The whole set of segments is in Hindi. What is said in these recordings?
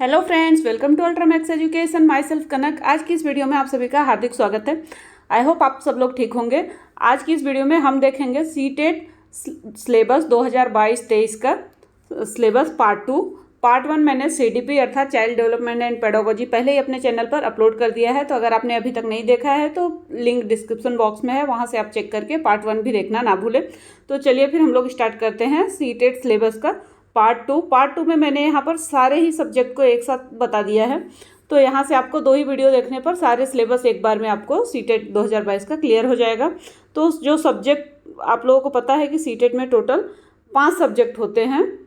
Hello friends, welcome to ultramax education. Myself Kanak. आज की इस वीडियो में आप सभी का हार्दिक स्वागत है। आई होप आप सब लोग ठीक होंगे। आज की इस वीडियो में हम देखेंगे सीटेट सिलेबस 2022-23 का सिलेबस पार्ट 2। पार्ट 1 मैंने CDP अर्थात चाइल्ड डेवलपमेंट एंड पेडागोजी पहले ही अपने चैनल पर अपलोड कर दिया है, तो अगर आपने अभी तक नहीं देखा है तो लिंक डिस्क्रिप्शन बॉक्स में है, वहाँ से आप चेक करके पार्ट 1 भी देखना ना भूलें। तो चलिए फिर हम लोग स्टार्ट करते हैं सीटेट सिलेबस का पार्ट टू में मैंने यहाँ पर सारे ही सब्जेक्ट को एक साथ बता दिया है। तो यहाँ से आपको 2 ही वीडियो देखने पर सारे सिलेबस एक बार में आपको सीटेट 2022 का क्लियर हो जाएगा। तो जो सब्जेक्ट आप लोगों को पता है कि सीटेट में टोटल 5 सब्जेक्ट होते हैं,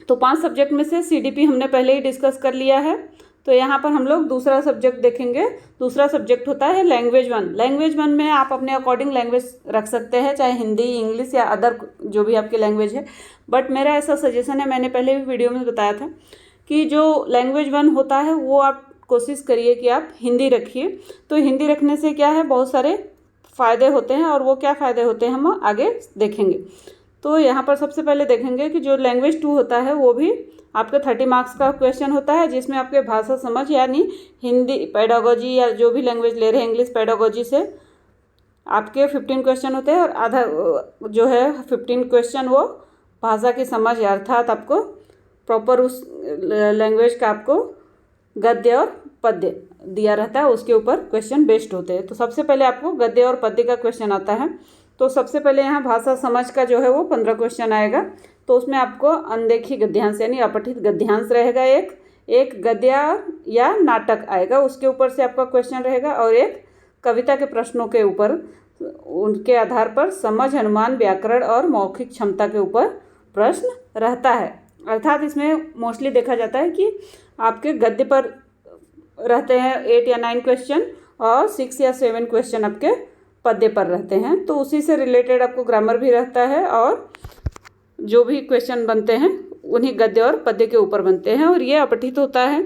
तो 5 सब्जेक्ट में से CDP हमने पहले ही डिस्कस कर लिया है। तो यहाँ पर हम लोग दूसरा सब्जेक्ट देखेंगे। दूसरा सब्जेक्ट होता है लैंग्वेज 1। लैंग्वेज 1 में आप अपने अकॉर्डिंग लैंग्वेज रख सकते हैं, चाहे हिंदी, इंग्लिश या अदर जो भी आपकी लैंग्वेज है। बट मेरा ऐसा सजेशन है, मैंने पहले भी वीडियो में बताया था कि जो लैंग्वेज 1 होता है वो आप कोशिश करिए कि आप हिंदी रखिए। तो हिंदी रखने से क्या है, बहुत सारे फ़ायदे होते हैं, और वो क्या फ़ायदे होते हैं हम आगे देखेंगे। तो यहाँ पर सबसे पहले देखेंगे कि जो लैंग्वेज 2 होता है वो भी आपका 30 मार्क्स का क्वेश्चन होता है, जिसमें आपके भाषा समझ यानी हिंदी पेडागोजी या जो भी लैंग्वेज ले रहे हैं, इंग्लिश पेडागोजी से आपके 15 क्वेश्चन होते हैं, और आधा जो है 15 क्वेश्चन वो भाषा की समझ अर्थात आपको प्रॉपर उस लैंग्वेज का आपको गद्य और पद्य दिया रहता है, उसके ऊपर क्वेश्चन बेस्ड होते हैं। तो सबसे पहले आपको गद्य और पद्य का क्वेश्चन आता है। तो सबसे पहले यहाँ भाषा समझ का जो है वो 15 क्वेश्चन आएगा। तो उसमें आपको अनदेखी गद्यांश यानी अपठित गद्यांश रहेगा, एक गद्य या नाटक आएगा, उसके ऊपर से आपका क्वेश्चन रहेगा, और एक कविता के प्रश्नों के ऊपर उनके आधार पर समझ, अनुमान, व्याकरण और मौखिक क्षमता के ऊपर प्रश्न रहता है। अर्थात इसमें मोस्टली देखा जाता है कि आपके गद्य पर रहते हैं 8 या 9 क्वेश्चन, और 6 या 7 क्वेश्चन आपके पद्य पर रहते हैं। तो उसी से रिलेटेड आपको ग्रामर भी रहता है, और जो भी क्वेश्चन बनते हैं उन्हीं गद्य और पद्य के ऊपर बनते हैं, और ये अपठित होता है।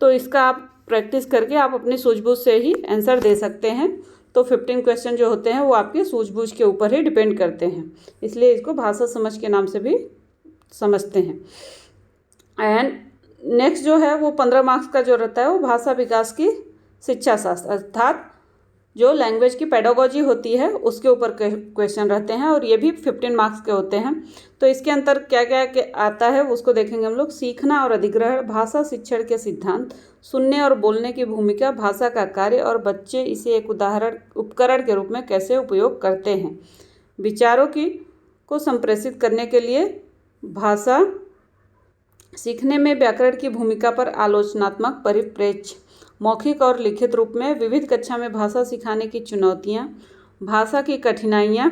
तो इसका आप प्रैक्टिस करके आप अपनी सूझबूझ से ही आंसर दे सकते हैं। तो 15 क्वेश्चन जो होते हैं वो आपके सूझबूझ के ऊपर ही डिपेंड करते हैं, इसलिए इसको भाषा समझ के नाम से भी समझते हैं। एंड नेक्स्ट जो है वो 15 मार्क्स का जो रहता है वो भाषा विकास की शिक्षा शास्त्र अर्थात जो लैंग्वेज की पेडागोजी होती है उसके ऊपर क्वेश्चन रहते हैं, और ये भी 15 मार्क्स के होते हैं। तो इसके अंदर क्या क्या आता है उसको देखेंगे हम लोग। सीखना और अधिग्रहण, भाषा शिक्षण के सिद्धांत, सुनने और बोलने की भूमिका, भाषा का कार्य, और बच्चे इसे एक उपकरण के रूप में कैसे उपयोग करते हैं, विचारों को संप्रेषित करने के लिए भाषा सीखने में व्याकरण की भूमिका पर आलोचनात्मक परिप्रेक्ष्य, मौखिक और लिखित रूप में विविध कक्षा में भाषा सिखाने की चुनौतियाँ, भाषा की कठिनाइयाँ,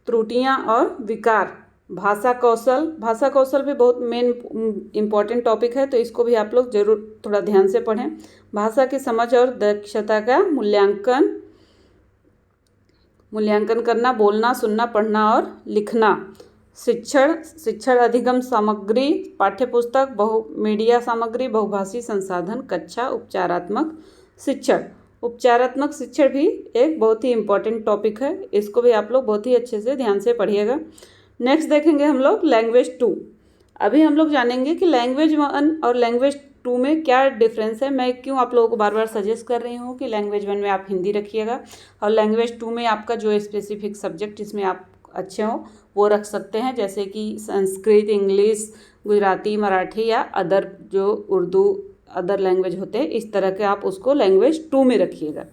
त्रुटियाँ और विकार, भाषा कौशल भी बहुत मेन इम्पॉर्टेंट टॉपिक है, तो इसको भी आप लोग जरूर थोड़ा ध्यान से पढ़ें। भाषा की समझ और दक्षता का मूल्यांकन करना, बोलना, सुनना, पढ़ना और लिखना, शिक्षण अधिगम सामग्री, पाठ्यपुस्तक, मीडिया सामग्री, बहुभाषी संसाधन, कक्षा, उपचारात्मक शिक्षण भी एक बहुत ही इम्पॉर्टेंट टॉपिक है, इसको भी आप लोग बहुत ही अच्छे से ध्यान से पढ़िएगा। नेक्स्ट देखेंगे हम लोग लैंग्वेज 2। अभी हम लोग जानेंगे कि लैंग्वेज 1 और लैंग्वेज 2 में क्या डिफरेंस है। मैं क्यों आप लोगों को बार बार सजेस्ट कर रही हूँ कि लैंग्वेज 1 में आप हिंदी रखिएगा, और लैंग्वेज 2 में आपका जो स्पेसिफिक सब्जेक्ट जिसमें आप अच्छे हों वो रख सकते हैं, जैसे कि संस्कृत, इंग्लिश, गुजराती, मराठी या अदर जो उर्दू अदर लैंग्वेज होते हैं, इस तरह के आप उसको लैंग्वेज 2 में रखिएगा।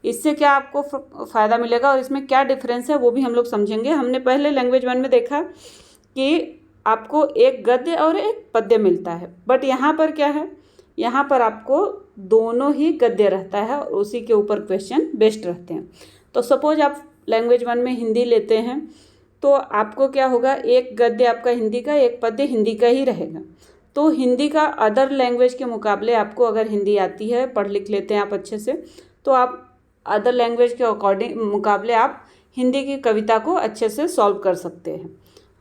इससे क्या आपको फ़ायदा मिलेगा और इसमें क्या डिफरेंस है वो भी हम लोग समझेंगे। हमने पहले लैंग्वेज 1 में देखा कि आपको एक गद्य और एक पद्य मिलता है, बट यहाँ पर क्या है, यहाँ पर आपको दोनों ही गद्य रहता है और उसी के ऊपर क्वेश्चन बेस्ड रहते हैं। तो सपोज आप लैंग्वेज 1 में हिंदी लेते हैं, तो आपको क्या होगा, एक गद्य आपका हिंदी का, एक पद्य हिंदी का ही रहेगा। तो हिंदी का अदर लैंग्वेज के मुकाबले आपको अगर हिंदी आती है, पढ़ लिख लेते हैं आप अच्छे से, तो आप अदर लैंग्वेज के मुकाबले आप हिंदी की कविता को अच्छे से सॉल्व कर सकते हैं।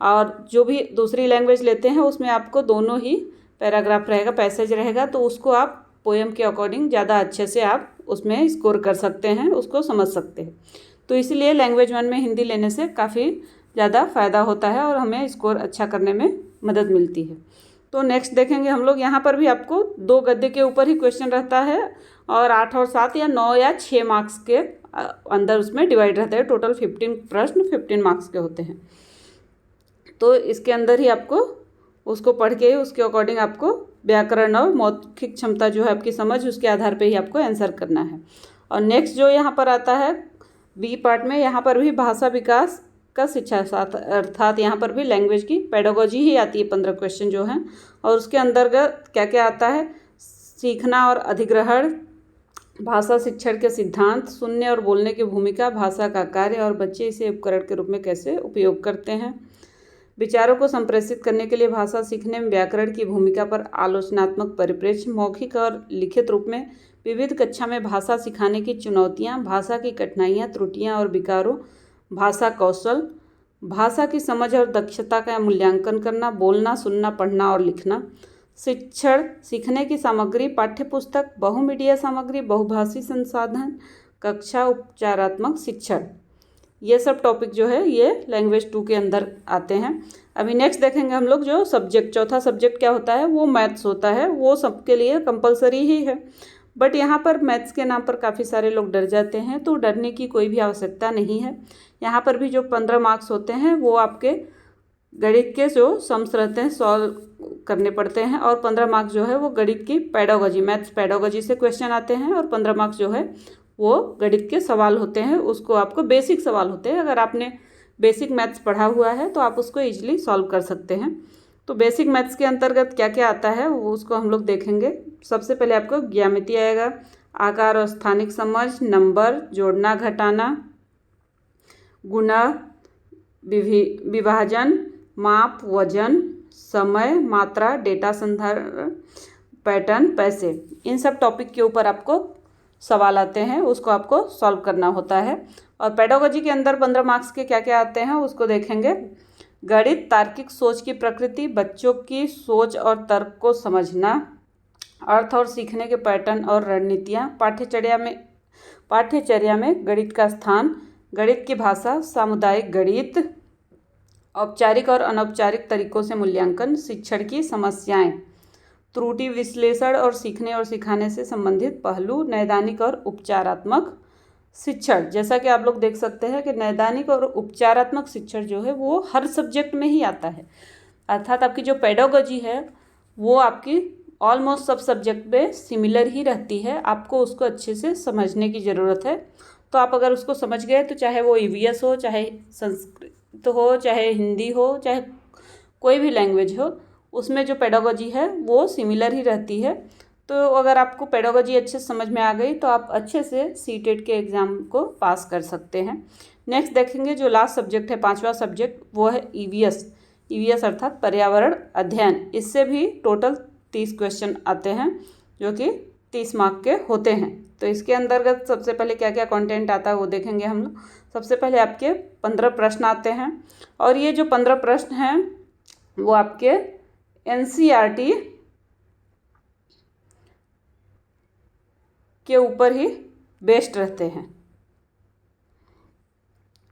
और जो भी दूसरी लैंग्वेज लेते हैं उसमें आपको दोनों ही पैराग्राफ रहेगा, पैसेज रहेगा, तो उसको आप पोएम के अकॉर्डिंग ज़्यादा अच्छे से आप उसमें स्कोर कर सकते हैं, उसको समझ सकते हैं। तो इसलिए लैंग्वेज 1 में हिंदी लेने से काफ़ी ज़्यादा फ़ायदा होता है और हमें स्कोर अच्छा करने में मदद मिलती है। तो नेक्स्ट देखेंगे हम लोग, यहाँ पर भी आपको 2 गद्य के ऊपर ही क्वेश्चन रहता है और 8 और 7 या 9 या 6 मार्क्स के अंदर उसमें डिवाइड रहते हैं। टोटल 15 प्रश्न 15 मार्क्स के होते हैं। तो इसके अंदर ही आपको उसको पढ़ के उसके अकॉर्डिंग आपको व्याकरण और मौखिक क्षमता जो है आपकी समझ, उसके आधार पे ही आपको आंसर करना है। और नेक्स्ट जो यहाँ पर आता है बी पार्ट में, यहाँ पर भी भाषा विकास का शिक्षा साथ, अर्थात यहाँ पर भी लैंग्वेज की पेडागोजी ही आती है। 15 क्वेश्चन जो हैं, और उसके अंतर्गत क्या क्या आता है, सीखना और अधिग्रहण, भाषा शिक्षण के सिद्धांत, सुनने और बोलने की भूमिका, भाषा का कार्य और बच्चे इसे उपकरण के रूप में कैसे उपयोग करते हैं, विचारों को संप्रेषित करने के लिए भाषा सीखने में व्याकरण की भूमिका पर आलोचनात्मक परिप्रेक्ष्य, मौखिक और लिखित रूप में विविध कक्षा में भाषा सिखाने की चुनौतियाँ, भाषा की कठिनाइयाँ, त्रुटियाँ और विकारों, भाषा कौशल, भाषा की समझ और दक्षता का मूल्यांकन करना, बोलना, सुनना, पढ़ना और लिखना, शिक्षण, सीखने की सामग्री, पाठ्यपुस्तक, बहुमीडिया सामग्री, बहुभाषी संसाधन, कक्षा, उपचारात्मक शिक्षण, ये सब टॉपिक जो है ये लैंग्वेज 2 के अंदर आते हैं। अभी नेक्स्ट देखेंगे हम लोग जो सब्जेक्ट, चौथा सब्जेक्ट क्या होता है, वो मैथ्स होता है। वो सबके लिए कंपलसरी ही है, बट यहाँ पर मैथ्स के नाम पर काफ़ी सारे लोग डर जाते हैं, तो डरने की कोई भी आवश्यकता नहीं है। यहाँ पर भी जो 15 मार्क्स होते हैं वो आपके गणित के जो सम्स रहते हैं सॉल्व करने पड़ते हैं, और 15 मार्क्स जो है वो गणित की पेडागोजी, मैथ्स पेडागोजी से क्वेश्चन आते हैं, और 15 मार्क्स जो है वो गणित के सवाल होते हैं। उसको आपको बेसिक सवाल होते हैं, अगर आपने बेसिक मैथ्स पढ़ा हुआ है तो आप उसको ईजिली सॉल्व कर सकते हैं। तो बेसिक मैथ्स के अंतर्गत क्या क्या आता है वो उसको हम लोग देखेंगे। सबसे पहले आपको ज्यामिति आएगा, आकार और स्थानिक समझ, नंबर, जोड़ना घटाना, गुणा, विभाजन, माप, वजन, समय, मात्रा, डेटा संदर्भ, पैटर्न, पैसे, इन सब टॉपिक के ऊपर आपको सवाल आते हैं, उसको आपको सॉल्व करना होता है। और पेडागोजी के अंदर 15 मार्क्स के क्या क्या आते हैं उसको देखेंगे। गणित, तार्किक सोच की प्रकृति, बच्चों की सोच और तर्क को समझना, अर्थ और सीखने के पैटर्न और रणनीतियाँ, पाठ्यचर्या में गणित का स्थान, गणित की भाषा, सामुदायिक गणित, औपचारिक और अनौपचारिक तरीकों से मूल्यांकन, शिक्षण की समस्याएं, त्रुटि विश्लेषण और सीखने और सिखाने से संबंधित पहलू, नैदानिक और उपचारात्मक शिक्षण। जैसा कि आप लोग देख सकते हैं कि नैदानिक और उपचारात्मक शिक्षण जो है वो हर सब्जेक्ट में ही आता है, अर्थात आपकी जो पेडागोजी है वो आपकी ऑलमोस्ट सब सब्जेक्ट में सिमिलर ही रहती है। आपको उसको अच्छे से समझने की ज़रूरत है। तो आप अगर उसको समझ गए तो चाहे वो ईवीएस हो, चाहे संस्कृत हो, चाहे हिंदी हो, चाहे कोई भी लैंग्वेज हो, उसमें जो पेडागोजी है वो सिमिलर ही रहती है। तो अगर आपको पेडागोजी अच्छे से समझ में आ गई तो आप अच्छे से सीटेट के एग्ज़ाम को पास कर सकते हैं। नेक्स्ट देखेंगे जो लास्ट सब्जेक्ट है, 5वां सब्जेक्ट, वो है ईवीएस अर्थात पर्यावरण अध्ययन। इससे भी टोटल 30 क्वेश्चन आते हैं जो कि 30 मार्क के होते हैं। तो इसके अंतर्गत सबसे पहले क्या क्या कंटेंट आता है वो देखेंगे हम लोग। सबसे पहले आपके 15 प्रश्न आते हैं, और ये जो 15 प्रश्न हैं वो आपके एनसीईआरटी के ऊपर ही बेस्ड रहते हैं।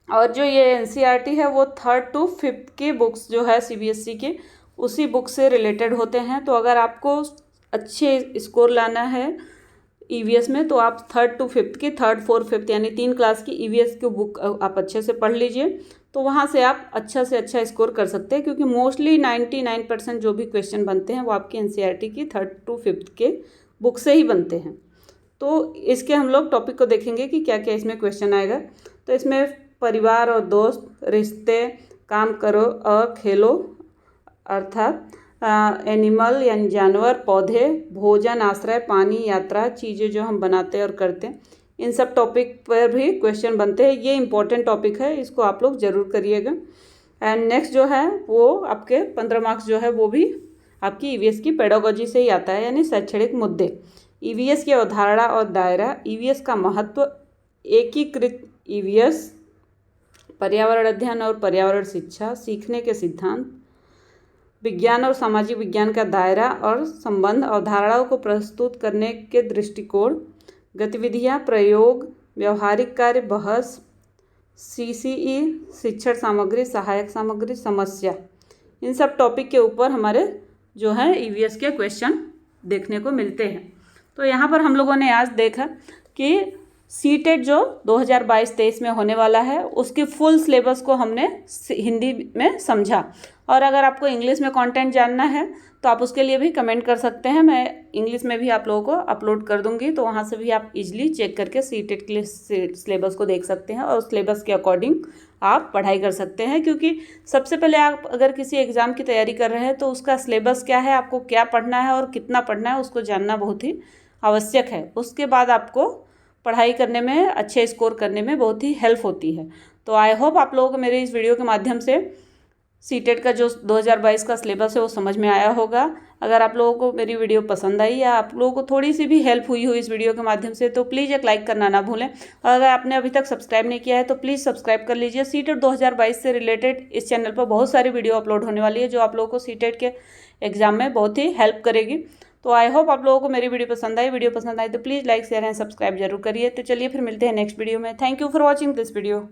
और जो ये एनसीईआरटी है वो 3rd to 5th की बुक्स जो है सीबीएसई की, उसी बुक से रिलेटेड होते हैं। तो अगर आपको अच्छे स्कोर लाना है ईवीएस में तो आप 3rd to 5th की, 3rd, 4th, 5th यानी 3 क्लास की ईवीएस की बुक आप अच्छे से पढ़ लीजिए, तो वहाँ से आप अच्छा से अच्छा स्कोर कर सकते हैं। क्योंकि मोस्टली 99% जो भी क्वेश्चन बनते हैं वो आपकी एनसीईआरटी की 3rd to 5th के बुक से ही बनते हैं। तो इसके हम लोग टॉपिक को देखेंगे कि क्या क्या इसमें क्वेश्चन आएगा। तो इसमें परिवार और दोस्त, रिश्ते, काम करो और खेलो अर्थात एनिमल यानी जानवर, पौधे, भोजन, आश्रय, पानी, यात्रा, चीज़ें जो हम बनाते हैं और करते हैं, इन सब टॉपिक पर भी क्वेश्चन बनते हैं। ये इंपॉर्टेंट टॉपिक है, इसको आप लोग ज़रूर करिएगा। एंड नेक्स्ट जो है वो आपके 15 मार्क्स जो है वो भी आपकी ईवीएस की पेडागोजी से ही आता है, यानी शैक्षणिक मुद्दे, ईवीएस की अवधारणा और दायरा, ईवीएस का महत्व, एकीकृत ईवीएस, पर्यावरण अध्ययन और पर्यावरण शिक्षा, सीखने के सिद्धांत, विज्ञान और सामाजिक विज्ञान का दायरा और संबंध, अवधारणाओं को प्रस्तुत करने के दृष्टिकोण, गतिविधियाँ, प्रयोग, व्यवहारिक कार्य, बहस, सीसीई, शिक्षण सामग्री, सहायक सामग्री, समस्या, इन सब टॉपिक के ऊपर हमारे जो है ईवीएस के क्वेश्चन देखने को मिलते हैं। तो यहाँ पर हम लोगों ने आज देखा कि सीटेट जो 2022-23 में होने वाला है उसके फुल सिलेबस को हमने हिंदी में समझा। और अगर आपको इंग्लिश में कंटेंट जानना है तो आप उसके लिए भी कमेंट कर सकते हैं, मैं इंग्लिश में भी आप लोगों को अपलोड कर दूंगी, तो वहाँ से भी आप इजीली चेक करके सीटेट के लिए सिलेबस को देख सकते हैं और सिलेबस के अकॉर्डिंग आप पढ़ाई कर सकते हैं। क्योंकि सबसे पहले आप अगर किसी एग्ज़ाम की तैयारी कर रहे हैं तो उसका सिलेबस क्या है, आपको क्या पढ़ना है और कितना पढ़ना है, उसको जानना बहुत ही आवश्यक है। उसके बाद आपको पढ़ाई करने में, अच्छे स्कोर करने में बहुत ही हेल्प होती है। तो आई होप आप लोगों को मेरे इस वीडियो के माध्यम से सीटेट का जो 2022 का सिलेबस है वो समझ में आया होगा। अगर आप लोगों को मेरी वीडियो पसंद आई या आप लोगों को थोड़ी सी भी हेल्प हुई हो इस वीडियो के माध्यम से तो प्लीज़ एक लाइक करना ना भूलें। और अगर आपने अभी तक सब्सक्राइब नहीं किया है तो प्लीज़ सब्सक्राइब कर लीजिए। सीटेट 2022 से रिलेटेड इस चैनल पर बहुत सारी वीडियो अपलोड होने वाली है जो आप लोगों को सीटेट के एग्जाम में बहुत ही हेल्प करेगी। तो आई होप आप लोगों को मेरी वीडियो पसंद आई। वीडियो पसंद आई तो please like share and subscribe जरूर करिए। तो चलिए फिर मिलते हैं नेक्स्ट वीडियो में। Thank you for watching this video.